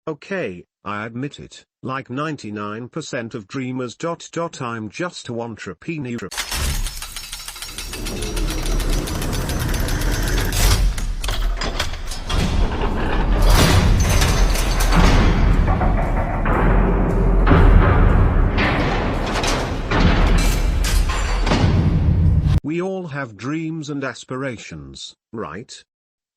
Okay, I admit it, like 99% of dreamers. I'm just a entrepreneur. We all have dreams and aspirations, right?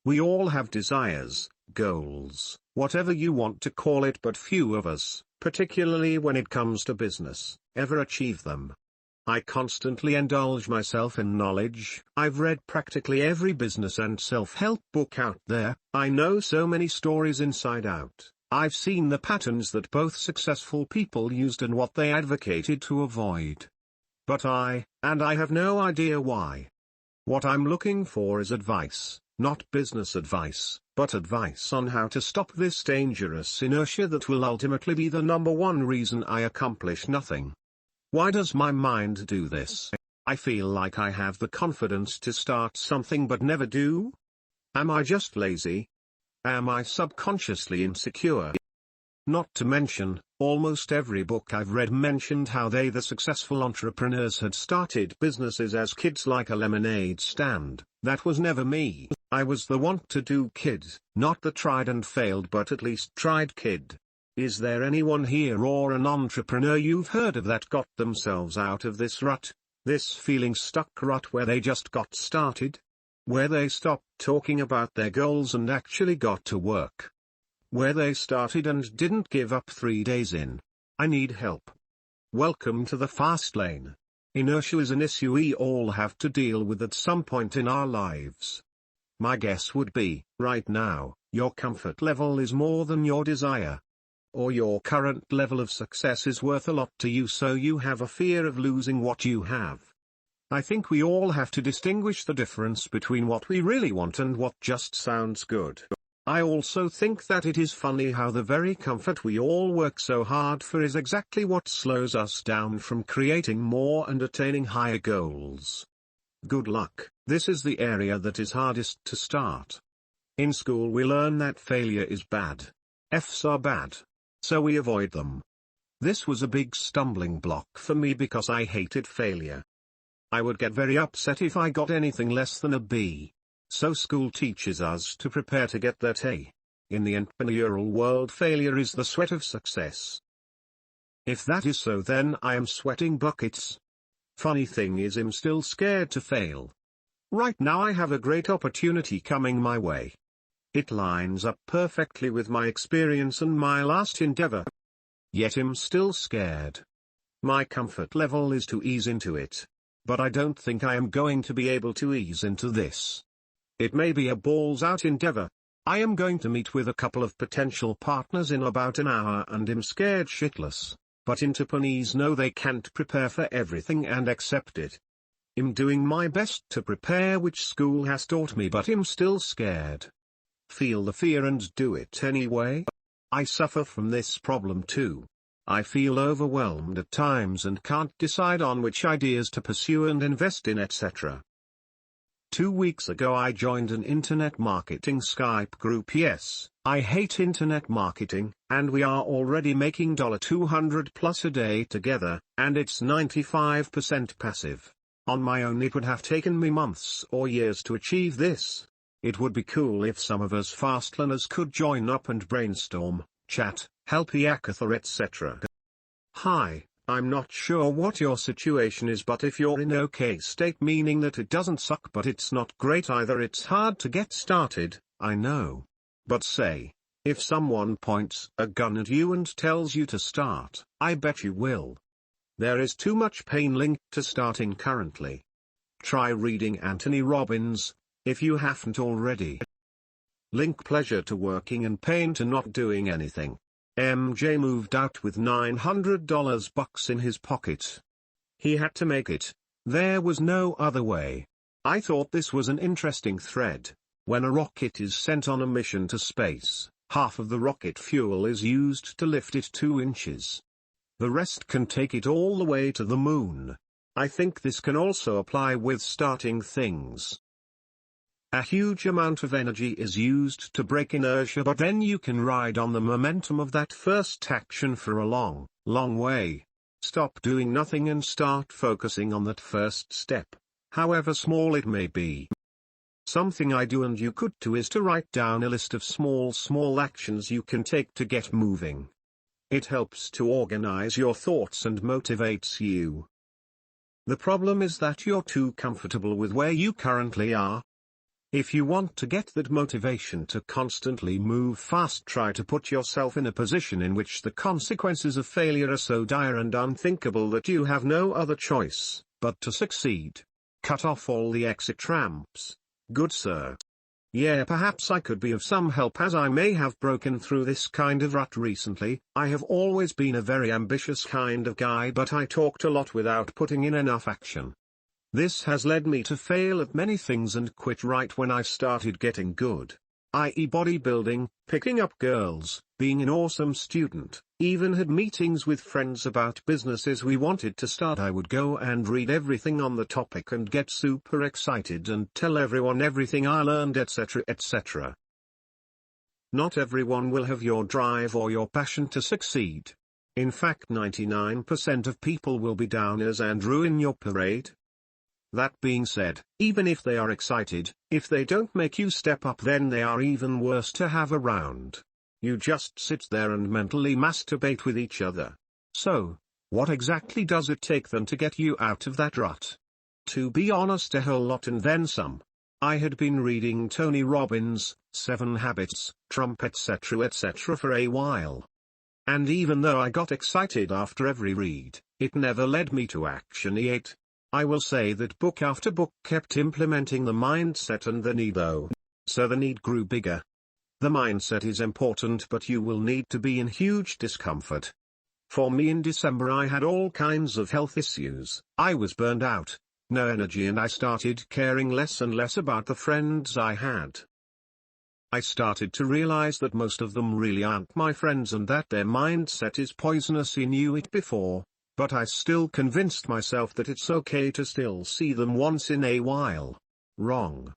We all have desires, goals, whatever you want to call it, but few of us, particularly when it comes to business, ever achieve them. I constantly indulge myself in knowledge. I've read practically every business and self-help book out there. I know so many stories inside out. I've seen the patterns that both successful people used and what they advocated to avoid. But I have no idea why. What I'm looking for is advice, not business advice, but advice on how to stop this dangerous inertia that will ultimately be the number one reason I accomplish nothing. Why does my mind do this? I feel like I have the confidence to start something but never do. Am I just lazy? Am I subconsciously insecure? Not to mention, almost every book I've read mentioned how the successful entrepreneurs had started businesses as kids, like a lemonade stand. That was never me. I was the want-to-do kid, not the tried and failed but at least tried kid. Is there anyone here or an entrepreneur you've heard of that got themselves out of this rut, this feeling stuck rut where they just got started? Where they stopped talking about their goals and actually got to work? Where they started and didn't give up 3 days in? I need help. Welcome to the fast lane. Inertia is an issue we all have to deal with at some point in our lives. My guess would be, right now, your comfort level is more than your desire. Or your current level of success is worth a lot to you, so you have a fear of losing what you have. I think we all have to distinguish the difference between what we really want and what just sounds good. I also think that it is funny how the very comfort we all work so hard for is exactly what slows us down from creating more and attaining higher goals. Good luck. This is the area that is hardest to start. In school we learn that failure is bad. F's are bad. So we avoid them. This was a big stumbling block for me because I hated failure. I would get very upset if I got anything less than a B. So school teaches us to prepare to get that A. In the entrepreneurial world, failure is the sweat of success. If that is so, then I am sweating buckets. Funny thing is, I'm still scared to fail. Right now I have a great opportunity coming my way. It lines up perfectly with my experience and my last endeavor. Yet I'm still scared. My comfort level is to ease into it. But I don't think I am going to be able to ease into this. It may be a balls-out endeavor. I am going to meet with a couple of potential partners in about an hour and I'm scared shitless. But entrepreneurs know they can't prepare for everything and accept it. I'm doing my best to prepare, which school has taught me, but I'm still scared. Feel the fear and do it anyway. I suffer from this problem too. I feel overwhelmed at times and can't decide on which ideas to pursue and invest in, etc. 2 weeks ago I joined an internet marketing Skype group. Yes, I hate internet marketing, and we are already making $200 plus a day together, and it's 95% passive. On my own it would have taken me months or years to achieve this. It would be cool if some of us fast learners could join up and brainstorm, chat, help Yakatha, etc. Hi. I'm not sure what your situation is, but if you're in okay state, meaning that it doesn't suck but it's not great either, it's hard to get started, I know. But say, if someone points a gun at you and tells you to start, I bet you will. There is too much pain linked to starting currently. Try reading Anthony Robbins, if you haven't already. Link pleasure to working and pain to not doing anything. MJ moved out with $900 bucks in his pocket. He had to make it. There was no other way. I thought this was an interesting thread. When a rocket is sent on a mission to space, half of the rocket fuel is used to lift it 2 inches. The rest can take it all the way to the moon. I think this can also apply with starting things. A huge amount of energy is used to break inertia, but then you can ride on the momentum of that first action for a long, long way. Stop doing nothing and start focusing on that first step, however small it may be. Something I do and you could too is to write down a list of small actions you can take to get moving. It helps to organize your thoughts and motivates you. The problem is that you're too comfortable with where you currently are. If you want to get that motivation to constantly move fast, try to put yourself in a position in which the consequences of failure are so dire and unthinkable that you have no other choice but to succeed. Cut off all the exit ramps. Good sir. Yeah, perhaps I could be of some help, as I may have broken through this kind of rut recently. I have always been a very ambitious kind of guy, but I talked a lot without putting in enough action. This has led me to fail at many things and quit right when I started getting good, i.e. bodybuilding, picking up girls, being an awesome student, even had meetings with friends about businesses we wanted to start. I would go and read everything on the topic and get super excited and tell everyone everything I learned, etc., etc. Not everyone will have your drive or your passion to succeed. In fact, 99% of people will be downers and ruin your parade. That being said, even if they are excited, if they don't make you step up, then they are even worse to have around. You just sit there and mentally masturbate with each other. So, what exactly does it take then to get you out of that rut? To be honest, a whole lot and then some. I had been reading Tony Robbins' 7 Habits, Trump, etc., for a while. And even though I got excited after every read, it never led me to action yet. I will say that book after book kept implementing the mindset and the need though. So the need grew bigger. The mindset is important, but you will need to be in huge discomfort. For me, in December I had all kinds of health issues. I was burned out, no energy, and I started caring less and less about the friends I had. I started to realize that most of them really aren't my friends and that their mindset is poisonous. I knew it before, but I still convinced myself that it's okay to still see them once in a while. Wrong.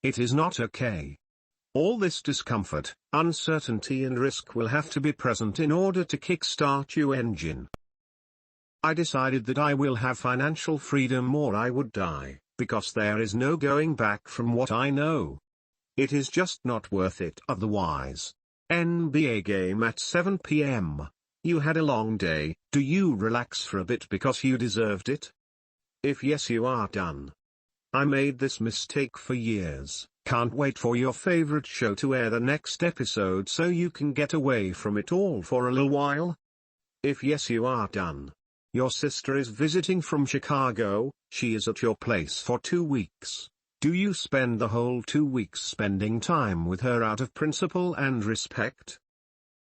It is not okay. All this discomfort, uncertainty and risk will have to be present in order to kickstart your engine. I decided that I will have financial freedom or I would die, because there is no going back from what I know. It is just not worth it otherwise. NBA game at 7 p.m. You had a long day. Do you relax for a bit because you deserved it? If yes, you are done. I made this mistake for years. Can't wait for your favorite show to air the next episode so you can get away from it all for a little while. If yes, you are done. Your sister is visiting from Chicago. She is at your place for 2 weeks. Do you spend the whole 2 weeks spending time with her out of principle and respect?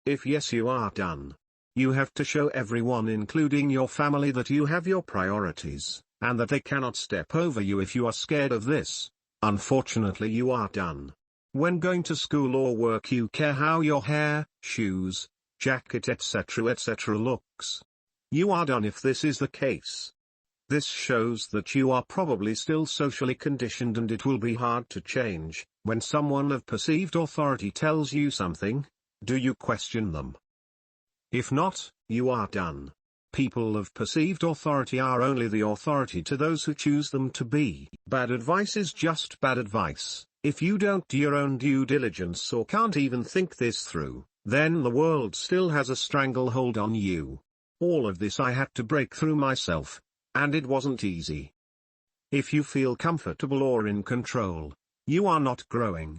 If yes, you are done. You have to show everyone, including your family, that you have your priorities, and that they cannot step over you. If you are scared of this, unfortunately you are done. When going to school or work, you care how your hair, shoes, jacket, etc. looks. You are done if this is the case. This shows that you are probably still socially conditioned, and it will be hard to change. When someone of perceived authority tells you something, do you question them? If not, you are done. People of perceived authority are only the authority to those who choose them to be. Bad advice is just bad advice. If you don't do your own due diligence or can't even think this through, then the world still has a stranglehold on you. All of this I had to break through myself, and it wasn't easy. If you feel comfortable or in control, you are not growing.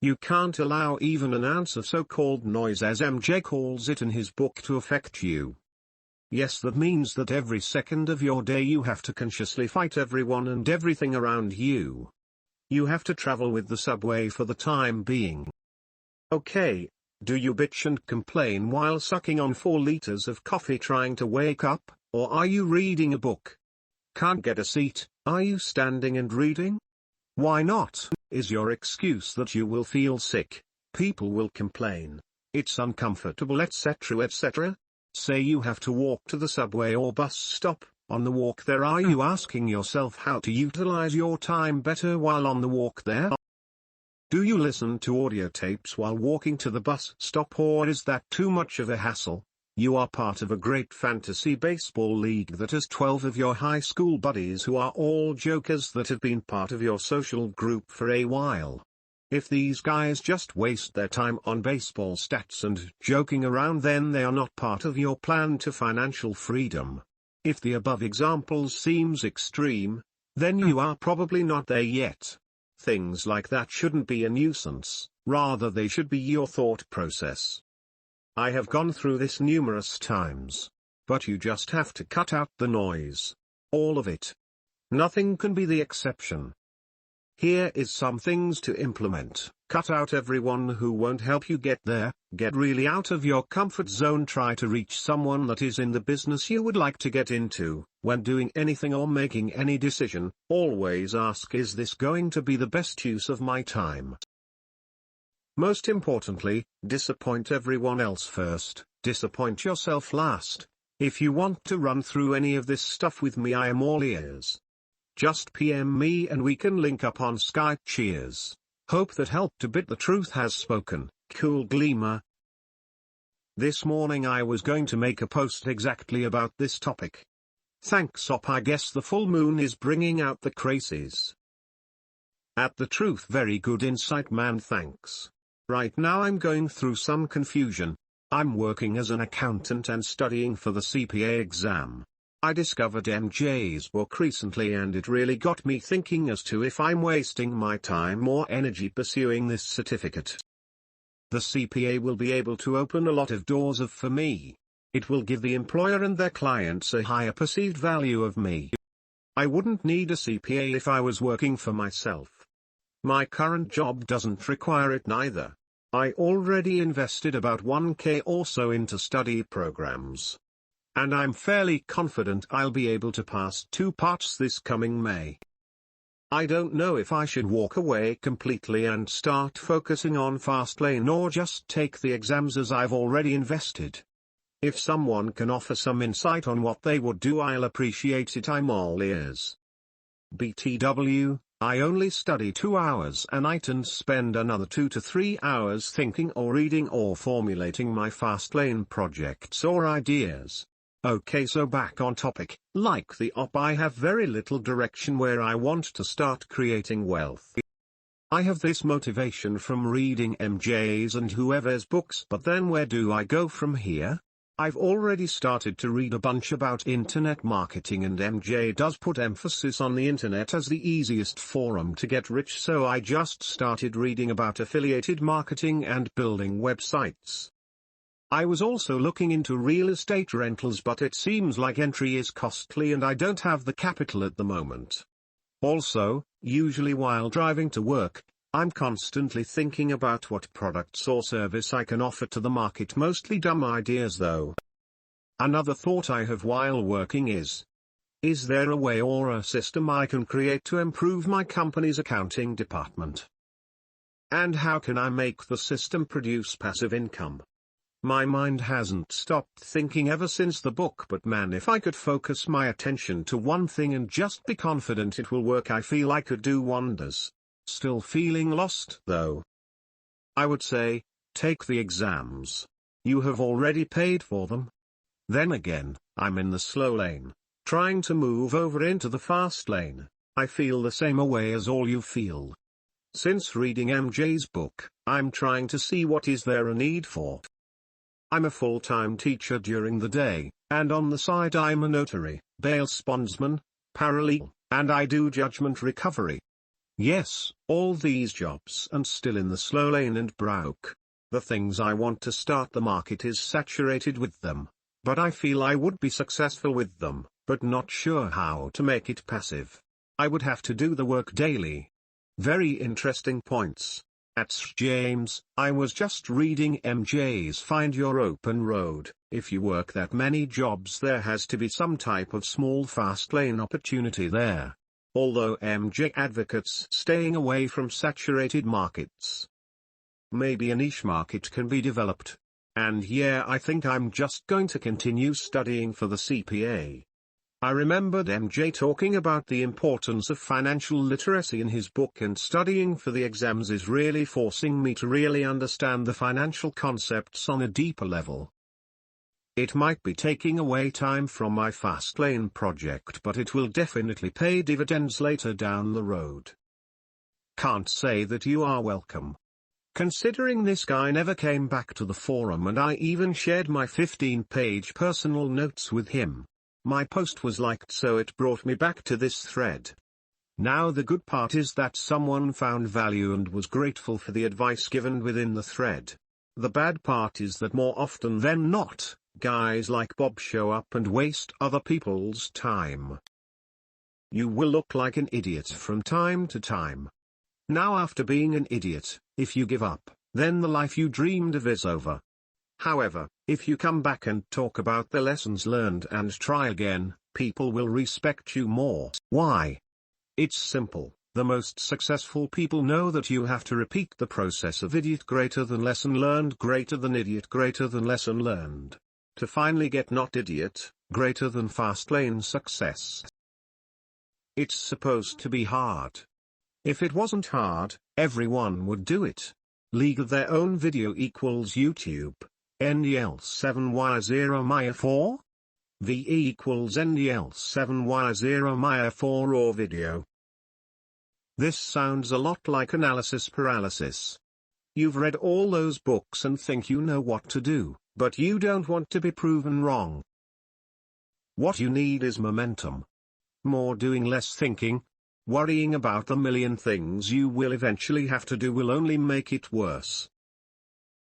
You can't allow even an ounce of so-called noise, as MJ calls it in his book, to affect you. Yes, that means that every second of your day you have to consciously fight everyone and everything around you. You have to travel with the subway for the time being. Okay, do you bitch and complain while sucking on 4 liters of coffee trying to wake up, or are you reading a book? Can't get a seat, are you standing and reading? Why not? Is your excuse that you will feel sick, people will complain, it's uncomfortable, etc. Say you have to walk to the subway or bus stop. On the walk there, are you asking yourself how to utilize your time better while on the walk there? Do you listen to audio tapes while walking to the bus stop, or is that too much of a hassle? You are part of a great fantasy baseball league that has 12 of your high school buddies who are all jokers that have been part of your social group for a while. If these guys just waste their time on baseball stats and joking around, then they are not part of your plan to financial freedom. If the above examples seems extreme, then you are probably not there yet. Things like that shouldn't be a nuisance, rather they should be your thought process. I have gone through this numerous times. But you just have to cut out the noise. All of it. Nothing can be the exception. Here is some things to implement. Cut out everyone who won't help you get there. Get really out of your comfort zone. Try to reach someone that is in the business you would like to get into. When doing anything or making any decision, always ask, is this going to be the best use of my time? Most importantly, disappoint everyone else first, disappoint yourself last. If you want to run through any of this stuff with me, I am all ears. Just PM me and we can link up on Skype. Cheers. Hope that helped a bit. The truth has spoken. Cool Gleamer. This morning I was going to make a post exactly about this topic. Thanks op, I guess the full moon is bringing out the crazies. At the truth, very good insight man, thanks. Right now I'm going through some confusion. I'm working as an accountant and studying for the CPA exam. I discovered MJ's book recently and it really got me thinking as to if I'm wasting my time or energy pursuing this certificate. The CPA will be able to open a lot of doors for me. It will give the employer and their clients a higher perceived value of me. I wouldn't need a CPA if I was working for myself. My current job doesn't require it neither. I already invested about 1K or so into study programs. And I'm fairly confident I'll be able to pass 2 parts this coming May. I don't know if I should walk away completely and start focusing on Fastlane or just take the exams as I've already invested. If someone can offer some insight on what they would do, I'll appreciate it. I'm all ears. BTW, I only study 2 hours a night and spend another 2 to 3 hours thinking or reading or formulating my Fastlane projects or ideas. Okay, so back on topic. Like the op, I have very little direction where I want to start creating wealth. I have this motivation from reading MJ's and whoever's books, but then where do I go from here? I've already started to read a bunch about internet marketing, and MJ does put emphasis on the internet as the easiest forum to get rich, so I just started reading about affiliated marketing and building websites. I was also looking into real estate rentals, but it seems like entry is costly and I don't have the capital at the moment. Also, usually while driving to work, I'm constantly thinking about what products or service I can offer to the market. Mostly dumb ideas though. Another thought I have while working is there a way or a system I can create to improve my company's accounting department? And how can I make the system produce passive income? My mind hasn't stopped thinking ever since the book, but man, if I could focus my attention to one thing and just be confident it will work, I feel I could do wonders. Still feeling lost though. I would say, take the exams. You have already paid for them. Then again, I'm in the slow lane, trying to move over into the fast lane. I feel the same way as all you feel. Since reading MJ's book, I'm trying to see what is there a need for. I'm a full-time teacher during the day, and on the side I'm a notary, bail bondsman, paralegal, and I do judgment recovery. Yes, all these jobs and still in the slow lane and broke. The things I want to start, the market is saturated with them, but I feel I would be successful with them, but not sure how to make it passive. I would have to do the work daily. Very interesting points. James, I was just reading MJ's Find Your Open Road. If you work that many jobs, there has to be some type of small fast lane opportunity there. Although MJ advocates staying away from saturated markets. Maybe a niche market can be developed. And yeah, I think I'm just going to continue studying for the CPA. I remembered MJ talking about the importance of financial literacy in his book, and studying for the exams is really forcing me to really understand the financial concepts on a deeper level. It might be taking away time from my Fastlane project, but it will definitely pay dividends later down the road. Can't say that you are welcome. Considering this guy never came back to the forum, and I even shared my 15-page personal notes with him. My post was liked, so it brought me back to this thread. Now the good part is that someone found value and was grateful for the advice given within the thread. The bad part is that more often than not, guys like Bob show up and waste other people's time. You will look like an idiot from time to time. Now, after being an idiot, if you give up, then the life you dreamed of is over. However, if you come back and talk about the lessons learned and try again, people will respect you more. Why? It's simple. The most successful people know that you have to repeat the process of idiot greater than lesson learned greater than idiot greater than lesson learned, to finally get not idiot greater than Fastlane success. It's supposed to be hard. If it wasn't hard, everyone would do it. League of Their Own video equals YouTube. NDL7Y0 Maya 4? VE equals NDL7Y0 Maya 4 or video. This sounds a lot like analysis paralysis. You've read all those books and think you know what to do, but you don't want to be proven wrong. What you need is momentum. More doing, less thinking. Worrying about the million things you will eventually have to do will only make it worse.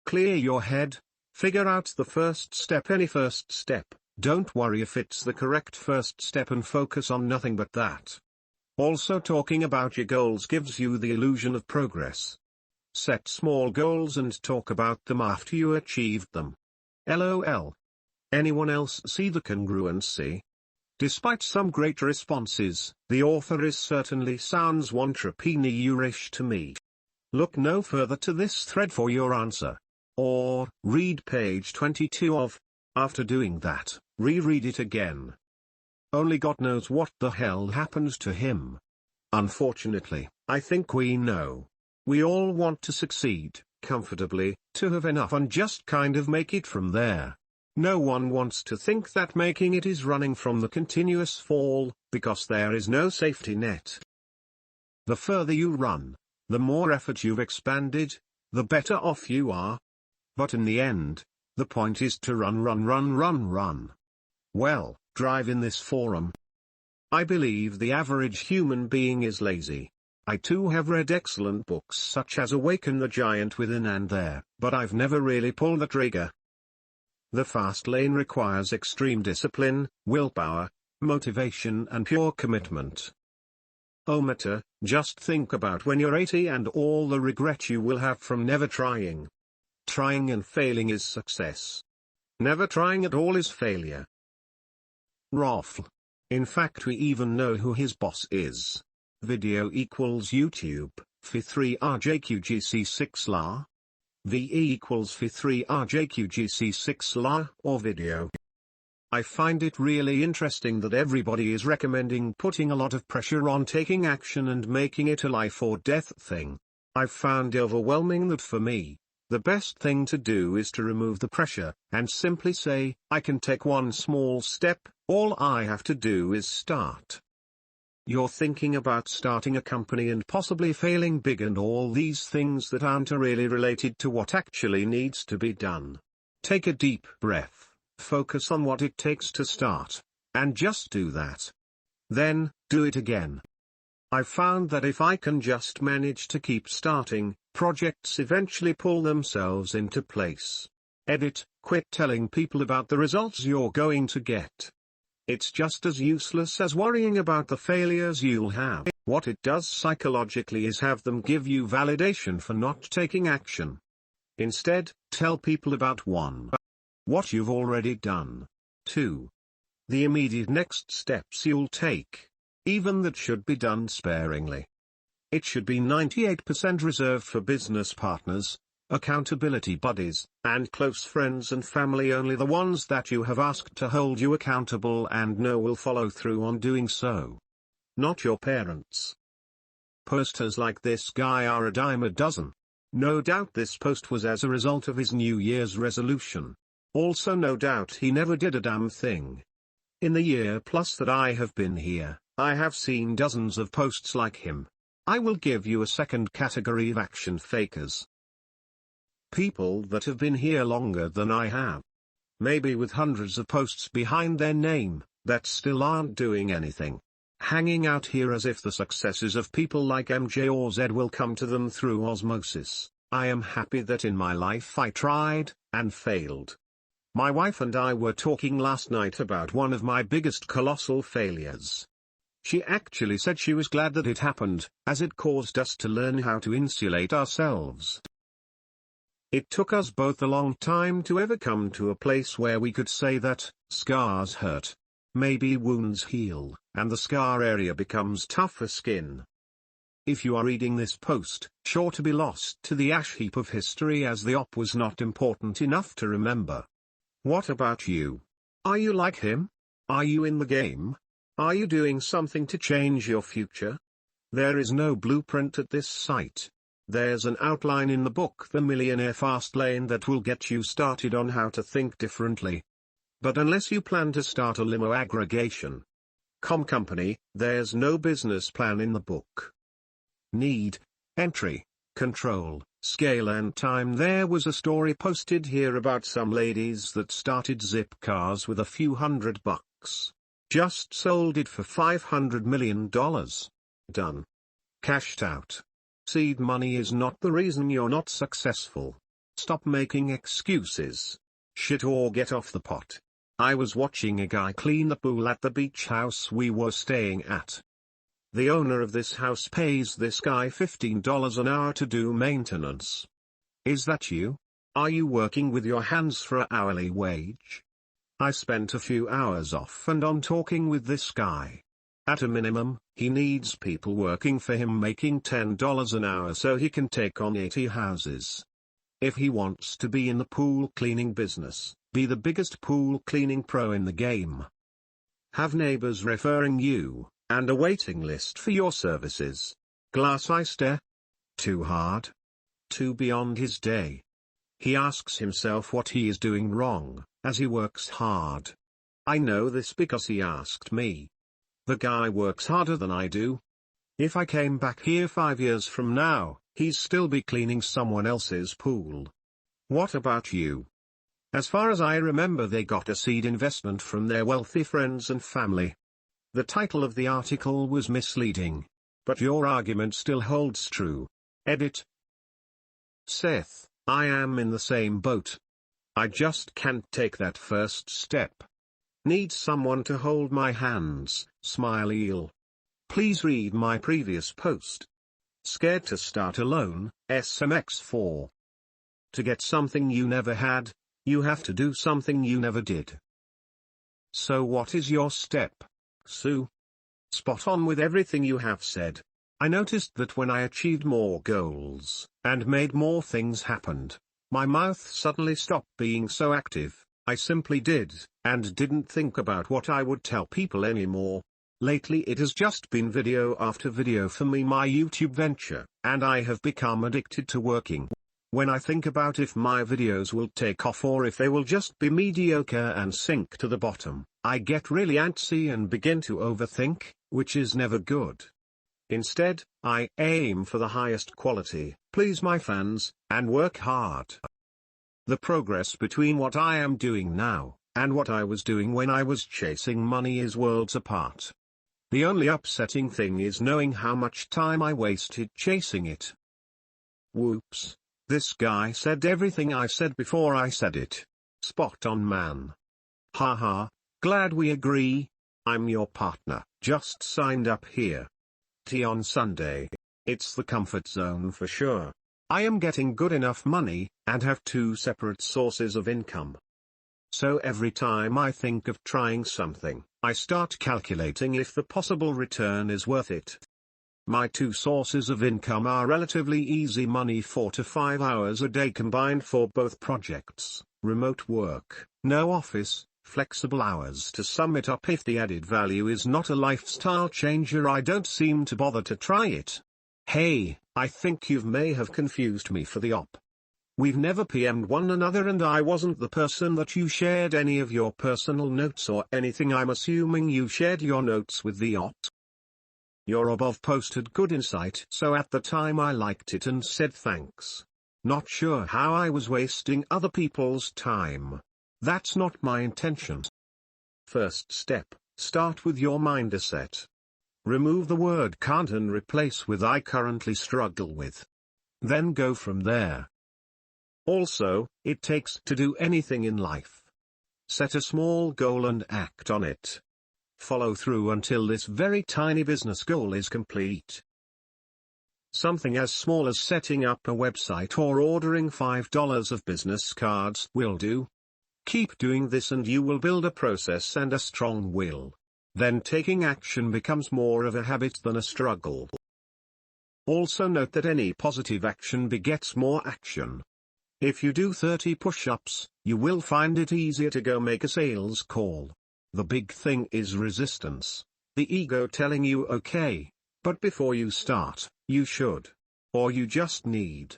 Clear your head. Figure out the first step, any first step. Don't worry if it's the correct first step, and focus on nothing but that. Also, talking about your goals gives you the illusion of progress. Set small goals and talk about them after you achieved them. LOL. Anyone else see the congruency? Despite some great responses, the author is certainly sounds WANTrepreneur-ish to me. Look no further to this thread for your answer. Or, read page 22 of. After doing that, reread it again. Only God knows what the hell happened to him. Unfortunately, I think we know. We all want to succeed, comfortably, to have enough and just kind of make it from there. No one wants to think that making it is running from the continuous fall, because there is no safety net. The further you run, the more effort you've expanded, the better off you are. But in the end, the point is to run. Well, drive in this forum. I believe the average human being is lazy. I too have read excellent books such as Awaken the Giant Within and There, but I've never really pulled the trigger. The fast lane requires extreme discipline, willpower, motivation and pure commitment. Ometer, just think about when you're 80 and all the regret you will have from never trying. Trying and failing is success. Never trying at all is failure. Raffle. In fact, we even know who his boss is. Video equals YouTube, Fi3RJQGC6 LA. VE equals Fi3RJQGC6 LA or video. I find it really interesting that everybody is recommending putting a lot of pressure on taking action and making it a life or death thing. I've found overwhelming that for me, the best thing to do is to remove the pressure, and simply say, I can take one small step, all I have to do is start. You're thinking about starting a company and possibly failing big and all these things that aren't really related to what actually needs to be done. Take a deep breath, focus on what it takes to start, and just do that. Then, do it again. I've found that if I can just manage to keep starting, projects eventually pull themselves into place. Edit, quit telling people about the results you're going to get. It's just as useless as worrying about the failures you'll have. What it does psychologically is have them give you validation for not taking action. Instead, tell people about 1. What you've already done. 2. The immediate next steps you'll take. Even that should be done sparingly. It should be 98% reserved for business partners, accountability buddies, and close friends and family, only the ones that you have asked to hold you accountable and know will follow through on doing so. Not your parents. Posters like this guy are a dime a dozen. No doubt this post was as a result of his New Year's resolution. Also no doubt he never did a damn thing. In the year plus that I have been here, I have seen dozens of posts like him. I will give you a second category of action fakers. People that have been here longer than I have. Maybe with hundreds of posts behind their name, that still aren't doing anything. Hanging out here as if the successes of people like MJ or Z will come to them through osmosis. I am happy that in my life I tried, and failed. My wife and I were talking last night about one of my biggest colossal failures. She actually said she was glad that it happened, as it caused us to learn how to insulate ourselves. It took us both a long time to ever come to a place where we could say that, scars hurt. Maybe wounds heal, and the scar area becomes tougher skin. If you are reading this post, sure to be lost to the ash heap of history as the op was not important enough to remember. What about you? Are you like him? Are you in the game? Are you doing something to change your future? There is no blueprint at this site. There's an outline in the book The Millionaire Fast Lane that will get you started on how to think differently. But unless you plan to start a limo aggregation company, there's no business plan in the book. Need, entry, control, scale and time. There was a story posted here about some ladies that started zip cars with a few $100. Just sold it for $500 million. Done. Cashed out. Seed money is not the reason you're not successful. Stop making excuses. Shit or get off the pot. I was watching a guy clean the pool at the beach house we were staying at. The owner of this house pays this guy $15 an hour to do maintenance. Is that you? Are you working with your hands for an hourly wage? I spent a few hours off and on talking with this guy. At a minimum, he needs people working for him making $10 an hour so he can take on 80 houses. If he wants to be in the pool cleaning business, be the biggest pool cleaning pro in the game. Have neighbors referring you, and a waiting list for your services. Glass eye stare? Too hard? Too beyond his day? He asks himself what he is doing wrong, as he works hard. I know this because he asked me. The guy works harder than I do. If I came back here 5 years from now, he'd still be cleaning someone else's pool. What about you? As far as I remember, they got a seed investment from their wealthy friends and family. The title of the article was misleading, but your argument still holds true. Edit. Seth, I am in the same boat. I just can't take that first step. Need someone to hold my hands, smile eel. Please read my previous post. Scared to start alone, SMX4. To get something you never had, you have to do something you never did. So what is your step, Sue? Spot on with everything you have said. I noticed that when I achieved more goals, and made more things happen, my mouth suddenly stopped being so active. I simply did, and didn't think about what I would tell people anymore. Lately it has just been video after video for me, my YouTube venture, and I have become addicted to working. When I think about if my videos will take off or if they will just be mediocre and sink to the bottom, I get really antsy and begin to overthink, which is never good. Instead, I aim for the highest quality, please my fans, and work hard. The progress between what I am doing now, and what I was doing when I was chasing money is worlds apart. The only upsetting thing is knowing how much time I wasted chasing it. Whoops. This guy said everything I said before I said it. Spot on, man. Haha, glad we agree. I'm your partner, just signed up here. Tea on Sunday. It's the comfort zone for sure. I am getting good enough money, and have 2 separate sources of income. So every time I think of trying something, I start calculating if the possible return is worth it. My two sources of income are relatively easy money, 4 to 5 hours a day combined for both projects, remote work, no office, flexible hours. To sum it up, if the added value is not a lifestyle changer, I don't seem to bother to try it. Hey, I think you may have confused me for the op. We've never PM'd one another and I wasn't the person that you shared any of your personal notes or anything. I'm assuming you shared your notes with the op. Your above posted good insight, so at the time I liked it and said thanks. Not sure how I was wasting other people's time. That's not my intention. First step, start with your mindset. Remove the word can't and replace with I currently struggle with. Then go from there. Also, it takes to do anything in life. Set a small goal and act on it. Follow through until this very tiny business goal is complete. Something as small as setting up a website or ordering $5 of business cards will do. Keep doing this and you will build a process and a strong will. Then taking action becomes more of a habit than a struggle. Also note that any positive action begets more action. If you do 30 push-ups, you will find it easier to go make a sales call. The big thing is resistance, the ego telling you okay, but before you start, you should. Or you just need.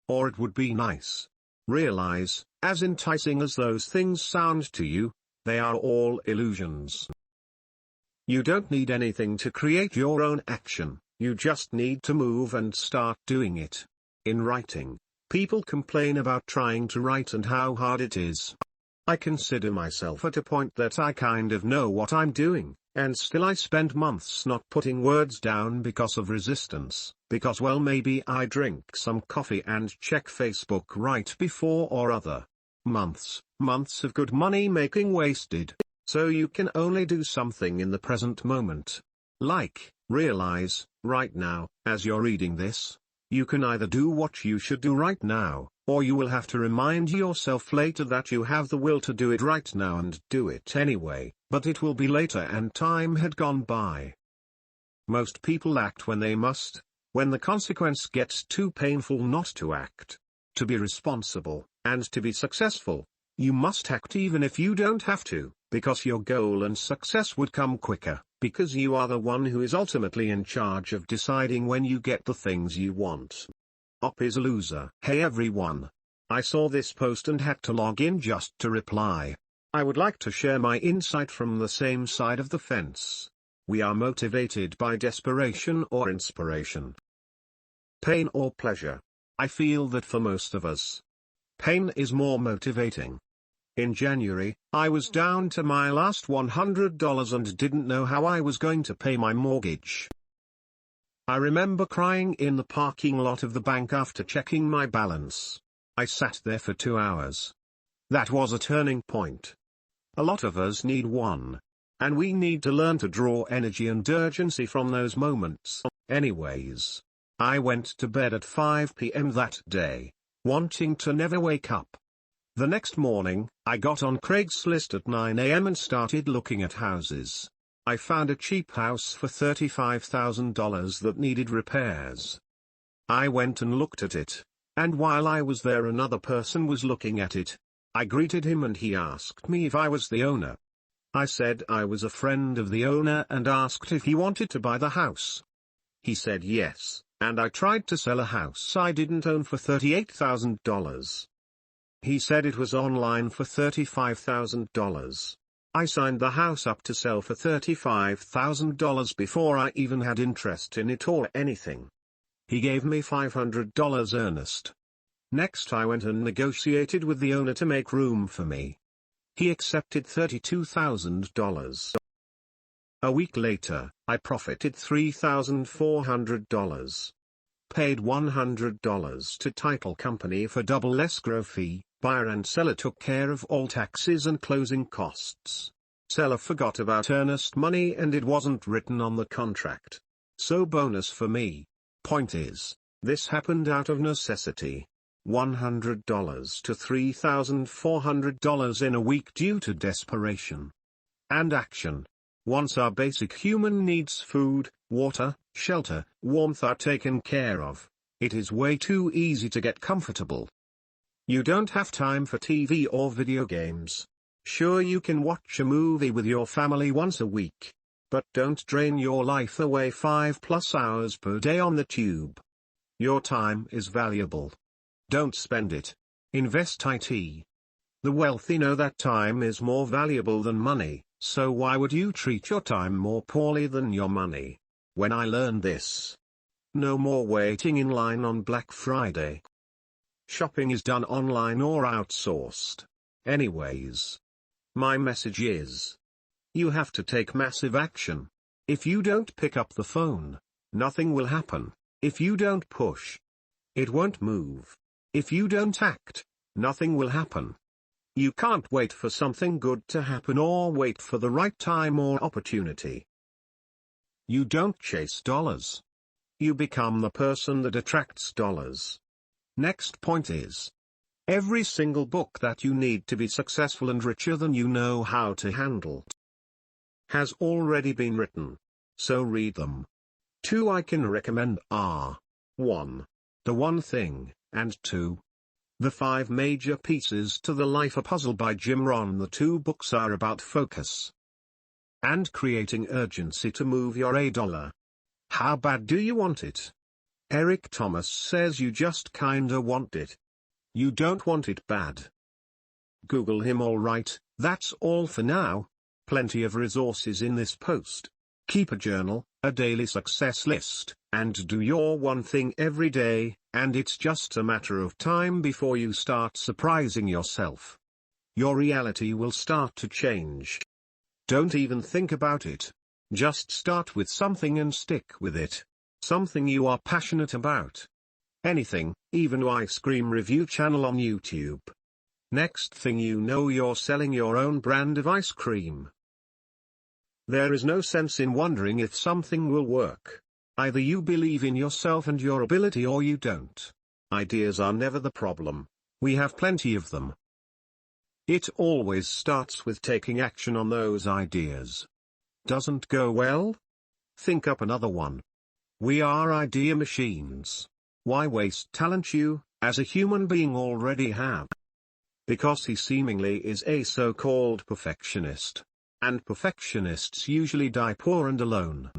Or it would be nice. Realize, as enticing as those things sound to you, they are all illusions. You don't need anything to create your own action, you just need to move and start doing it. In writing, people complain about trying to write and how hard it is. I consider myself at a point that I kind of know what I'm doing, and still I spend months not putting words down because of resistance, because well maybe I drink some coffee and check Facebook right before or other. Months of good money making wasted. So you can only do something in the present moment. Like, realize, right now, as you're reading this, you can either do what you should do right now, or you will have to remind yourself later that you have the will to do it right now and do it anyway, but it will be later and time had gone by. Most people act when they must, when the consequence gets too painful not to act. To be responsible, and to be successful, you must act even if you don't have to, because your goal and success would come quicker, because you are the one who is ultimately in charge of deciding when you get the things you want. Op is a loser. Hey everyone. I saw this post and had to log in just to reply. I would like to share my insight from the same side of the fence. We are motivated by desperation or inspiration. Pain or pleasure. I feel that for most of us, pain is more motivating. In January, I was down to my last $100 and didn't know how I was going to pay my mortgage. I remember crying in the parking lot of the bank after checking my balance. I sat there for 2 hours. That was a turning point. A lot of us need one. And we need to learn to draw energy and urgency from those moments. Anyways, I went to bed at 5 p.m. that day, wanting to never wake up. The next morning, I got on Craigslist at 9 a.m. and started looking at houses. I found a cheap house for $35,000 that needed repairs. I went and looked at it, and while I was there another person was looking at it. I greeted him and he asked me if I was the owner. I said I was a friend of the owner and asked if he wanted to buy the house. He said yes, and I tried to sell a house I didn't own for $38,000. He said it was online for $35,000. I signed the house up to sell for $35,000 before I even had interest in it or anything. He gave me $500 earnest. Next I went and negotiated with the owner to make room for me. He accepted $32,000. A week later, I profited $3,400. Paid $100 to title company for double escrow fee. Buyer and seller took care of all taxes and closing costs. Seller forgot about earnest money and it wasn't written on the contract. So bonus for me. Point is, this happened out of necessity. $100 to $3,400 in a week due to desperation. And action. Once our basic human needs food, water, shelter, warmth are taken care of. It is way too easy to get comfortable. You don't have time for TV or video games. Sure, you can watch a movie with your family once a week. But don't drain your life away 5+ hours per day on the tube. Your time is valuable. Don't spend it. Invest it. The wealthy know that time is more valuable than money, so why would you treat your time more poorly than your money? When I learned this. No more waiting in line on Black Friday. Shopping is done online or outsourced. Anyways. My message is. You have to take massive action. If you don't pick up the phone, nothing will happen. If you don't push, it won't move. If you don't act, nothing will happen. You can't wait for something good to happen or wait for the right time or opportunity. You don't chase dollars. You become the person that attracts dollars. Next point is. Every single book that you need to be successful and richer than you know how to handle has already been written. So read them. 2 I can recommend are 1. The One Thing, and 2. The 5 Major Pieces to the Life, a Puzzle by Jim Rohn. The 2 books are about focus and creating urgency to move your $1. How bad do you want it? Eric Thomas says you just kinda want it. You don't want it bad. Google him. Alright, that's all for now. Plenty of resources in this post. Keep a journal, a daily success list, and do your one thing every day, and it's just a matter of time before you start surprising yourself. Your reality will start to change. Don't even think about it. Just start with something and stick with it. Something you are passionate about. Anything, even ice cream review channel on YouTube. Next thing you know, you're selling your own brand of ice cream. There is no sense in wondering if something will work. Either you believe in yourself and your ability or you don't. Ideas are never the problem. We have plenty of them. It always starts with taking action on those ideas. Doesn't go well? Think up another one. We are idea machines. Why waste talent you, as a human being, already have? Because he seemingly is a so-called perfectionist. And perfectionists usually die poor and alone.